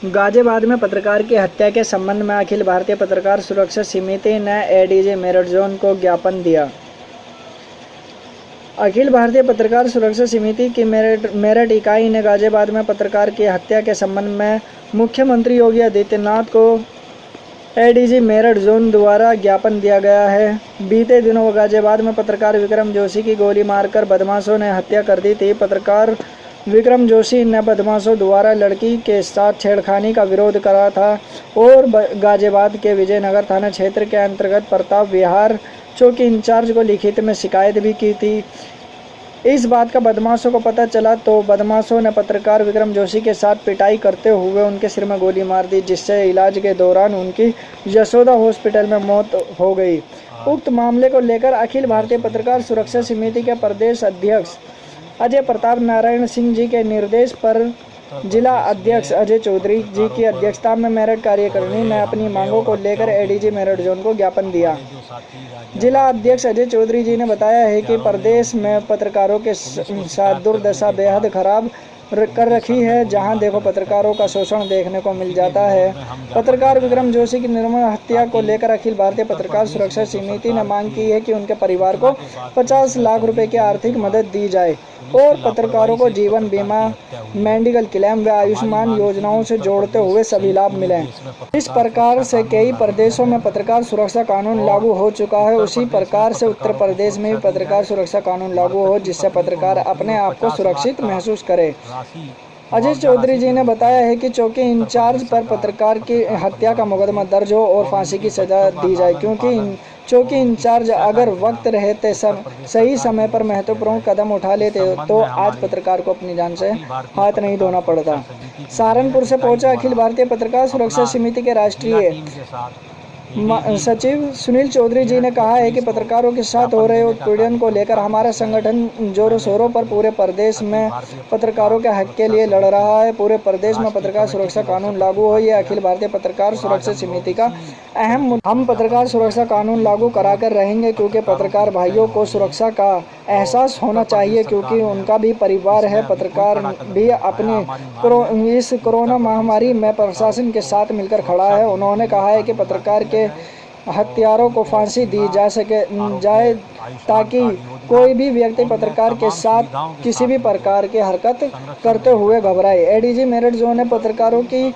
गाजियाबाद में पत्रकार की हत्या के संबंध में अखिल भारतीय पत्रकार सुरक्षा समिति ने एडीजी मेरठ जोन को ज्ञापन दिया। अखिल भारतीय पत्रकार सुरक्षा समिति की मेरठ इकाई ने गाजियाबाद में पत्रकार की हत्या के संबंध में मुख्यमंत्री योगी आदित्यनाथ को एडीजी मेरठ जोन द्वारा ज्ञापन दिया गया है। बीते दिनों गाजियाबाद में पत्रकार विक्रम जोशी की गोली मारकर बदमाशों ने हत्या कर दी थी। पत्रकार विक्रम जोशी ने बदमाशों द्वारा लड़की के साथ छेड़खानी का विरोध करा था और गाजियाबाद के विजयनगर थाना क्षेत्र के अंतर्गत प्रताप विहार चौकी इंचार्ज को लिखित में शिकायत भी की थी। इस बात का बदमाशों को पता चला तो बदमाशों ने पत्रकार विक्रम जोशी के साथ पिटाई करते हुए उनके सिर में गोली मार दी, जिससे इलाज के दौरान उनकी यशोदा हॉस्पिटल में मौत हो गई। उक्त मामले को लेकर अखिल भारतीय पत्रकार सुरक्षा समिति के प्रदेश अध्यक्ष अजय प्रताप नारायण सिंह जी के निर्देश पर जिला अध्यक्ष अजय चौधरी जी की अध्यक्षता में मेरठ कार्यकारिणी ने अपनी मांगों को लेकर एडीजी मेरठ जोन को ज्ञापन दिया। जिला अध्यक्ष अजय चौधरी जी ने बताया है कि प्रदेश में पत्रकारों के साथ दुर्दशा बेहद खराब कर रखी है। जहां देखो पत्रकारों का शोषण देखने को मिल जाता है। पत्रकार विक्रम जोशी की निर्मम हत्या को लेकर अखिल भारतीय पत्रकार सुरक्षा समिति ने मांग की है कि उनके परिवार को 50 लाख रुपए की आर्थिक मदद दी जाए और पत्रकारों को जीवन बीमा, मेडिकल क्लेम व आयुष्मान योजनाओं से जोड़ते हुए सभी लाभ मिलें। इस प्रकार से कई प्रदेशों में पत्रकार सुरक्षा कानून लागू हो चुका है, उसी प्रकार से उत्तर प्रदेश में भी पत्रकार सुरक्षा कानून लागू हो, जिससे पत्रकार अपने आप को सुरक्षित महसूस करे। अजय चौधरी जी ने बताया है कि चौकी इंचार्ज पर पत्रकार की हत्या का मुकदमा दर्ज हो और फांसी की सजा दी जाए, क्योंकि चौकी इंचार्ज अगर वक्त रहते सही समय पर महत्वपूर्ण कदम उठा लेते तो आज पत्रकार को अपनी जान से हाथ नहीं धोना पड़ता। सहारनपुर से पहुंचा अखिल भारतीय पत्रकार सुरक्षा समिति के राष्ट्रीय सचिव सुनील चौधरी जी ने कहा है कि पत्रकारों के साथ हो रहे उत्पीड़न को लेकर हमारा संगठन जोरों शोरों पर पूरे प्रदेश में पत्रकारों के हक के लिए लड़ रहा है। पूरे प्रदेश में पत्रकार सुरक्षा कानून लागू हो, यह अखिल भारतीय पत्रकार सुरक्षा समिति का अहम मुद्दा। हम पत्रकार सुरक्षा कानून लागू कराकर रहेंगे, क्योंकि पत्रकार भाइयों को सुरक्षा का एहसास होना चाहिए, क्योंकि उनका भी परिवार है। पत्रकार भी अपने इस कोरोना महामारी में प्रशासन के साथ मिलकर खड़ा है। उन्होंने कहा है कि पत्रकार के हत्यारों को फांसी दी जाए ताकि कोई भी व्यक्ति पत्रकार के साथ किसी भी प्रकार की हरकत करते हुए घबराए। एडीजी मेरठ जोन ने पत्रकारों की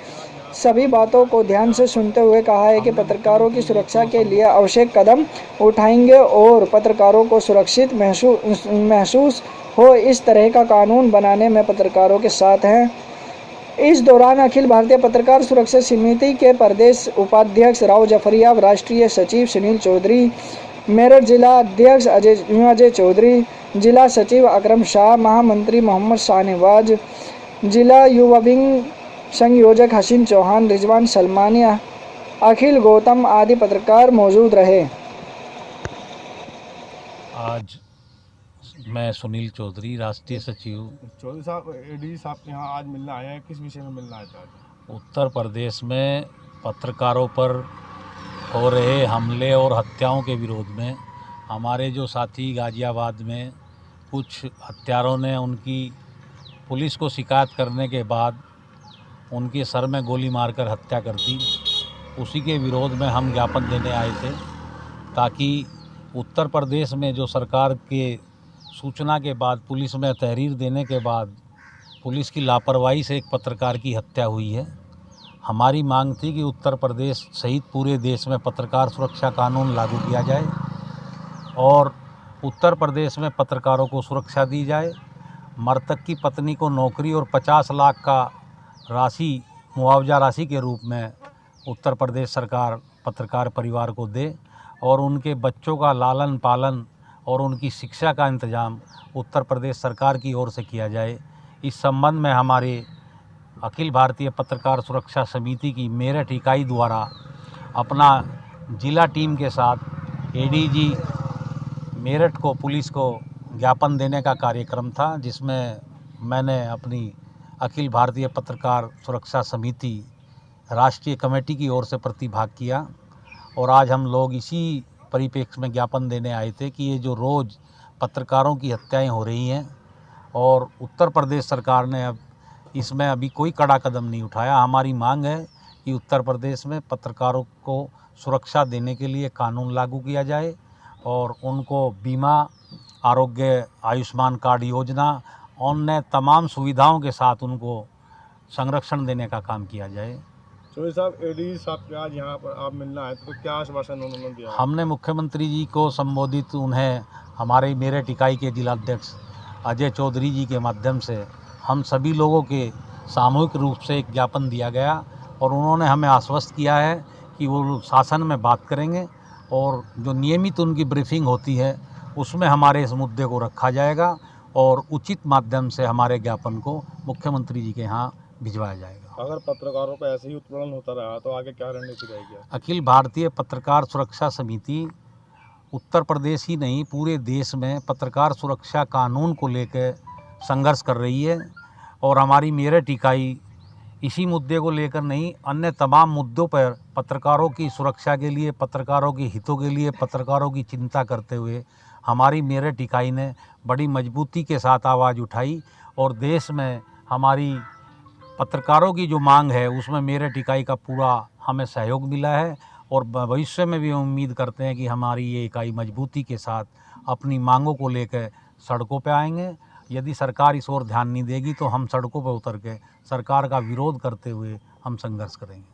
सभी बातों को ध्यान से सुनते हुए कहा है कि पत्रकारों की सुरक्षा के लिए आवश्यक कदम उठाएंगे और पत्रकारों को सुरक्षित महसूस हो, इस तरह का कानून बनाने में पत्रकारों के साथ हैं। इस दौरान अखिल भारतीय पत्रकार सुरक्षा समिति के प्रदेश उपाध्यक्ष राव जफरिया, राष्ट्रीय सचिव सुनील चौधरी, मेरठ जिला अध्यक्ष अजय चौधरी, जिला सचिव अकरम शाह, महामंत्री मोहम्मद शाहनवाज, जिला युवा विंग संयोजक हसीन चौहान, रिजवान सलमानिया, अखिल गौतम आदि पत्रकार मौजूद रहे। आज मैं सुनील चौधरी, राष्ट्रीय सचिव। चौधरी साहब, एडीजी साहब के यहाँ आज मिलना आया है, किस विषय में मिलना आया था? उत्तर प्रदेश में पत्रकारों पर हो रहे हमले और हत्याओं के विरोध में हमारे जो साथी गाजियाबाद में कुछ हत्यारों ने उनकी पुलिस को शिकायत करने के बाद उनके सर में गोली मारकर हत्या कर दी, उसी के विरोध में हम ज्ञापन देने आए थे, ताकि उत्तर प्रदेश में जो सरकार के सूचना के बाद पुलिस में तहरीर देने के बाद पुलिस की लापरवाही से एक पत्रकार की हत्या हुई है। हमारी मांग थी कि उत्तर प्रदेश सहित पूरे देश में पत्रकार सुरक्षा कानून लागू किया जाए और उत्तर प्रदेश में पत्रकारों को सुरक्षा दी जाए। मृतक की पत्नी को नौकरी और 50 लाख का मुआवजा राशि के रूप में उत्तर प्रदेश सरकार पत्रकार परिवार को दे और उनके बच्चों का लालन पालन और उनकी शिक्षा का इंतजाम उत्तर प्रदेश सरकार की ओर से किया जाए। इस संबंध में हमारे अखिल भारतीय पत्रकार सुरक्षा समिति की मेरठ इकाई द्वारा अपना जिला टीम के साथ एडीजी मेरठ को पुलिस को ज्ञापन देने का कार्यक्रम था, जिसमें मैंने अपनी अखिल भारतीय पत्रकार सुरक्षा समिति राष्ट्रीय कमेटी की ओर से प्रतिभाग किया और आज हम लोग इसी परिप्रेक्ष्य में ज्ञापन देने आए थे कि ये जो रोज़ पत्रकारों की हत्याएं हो रही हैं और उत्तर प्रदेश सरकार ने अब इसमें अभी कोई कड़ा कदम नहीं उठाया। हमारी मांग है कि उत्तर प्रदेश में पत्रकारों को सुरक्षा देने के लिए कानून लागू किया जाए और उनको बीमा, आरोग्य, आयुष्मान कार्ड योजना, अन्य तमाम सुविधाओं के साथ उनको संरक्षण देने का काम किया जाए। चौधरी साहब, एडीजी साहब के आज यहाँ पर आप मिलना आए तो क्या आश्वासन उन्होंने दिया? हमने मुख्यमंत्री जी को संबोधित उन्हें हमारे मेरठ इकाई के जिलाध्यक्ष अजय चौधरी जी के माध्यम से हम सभी लोगों के सामूहिक रूप से एक ज्ञापन दिया गया और उन्होंने हमें आश्वस्त किया है कि वो शासन में बात करेंगे और जो नियमित उनकी ब्रीफिंग होती है उसमें हमारे इस मुद्दे को रखा जाएगा और उचित माध्यम से हमारे ज्ञापन को मुख्यमंत्री जी के यहाँ भिजवाया जाएगा। अगर पत्रकारों का ऐसे ही उत्पीड़न होता रहा तो आगे क्या रणनीति रहेगी? अखिल भारतीय पत्रकार सुरक्षा समिति उत्तर प्रदेश ही नहीं पूरे देश में पत्रकार सुरक्षा कानून को लेकर संघर्ष कर रही है और हमारी मेरठ इकाई इसी मुद्दे को लेकर नहीं, अन्य तमाम मुद्दों पर पत्रकारों की सुरक्षा के लिए, पत्रकारों के हितों के लिए, पत्रकारों की चिंता करते हुए हमारी मेरठ इकाई ने बड़ी मजबूती के साथ आवाज़ उठाई और देश में हमारी पत्रकारों की जो मांग है उसमें मेरठ इकाई का पूरा हमें सहयोग मिला है और भविष्य में भी हम उम्मीद करते हैं कि हमारी ये इकाई मजबूती के साथ अपनी मांगों को लेकर सड़कों पर आएंगे। यदि सरकार इस ओर ध्यान नहीं देगी तो हम सड़कों पर उतर के सरकार का विरोध करते हुए हम संघर्ष करेंगे।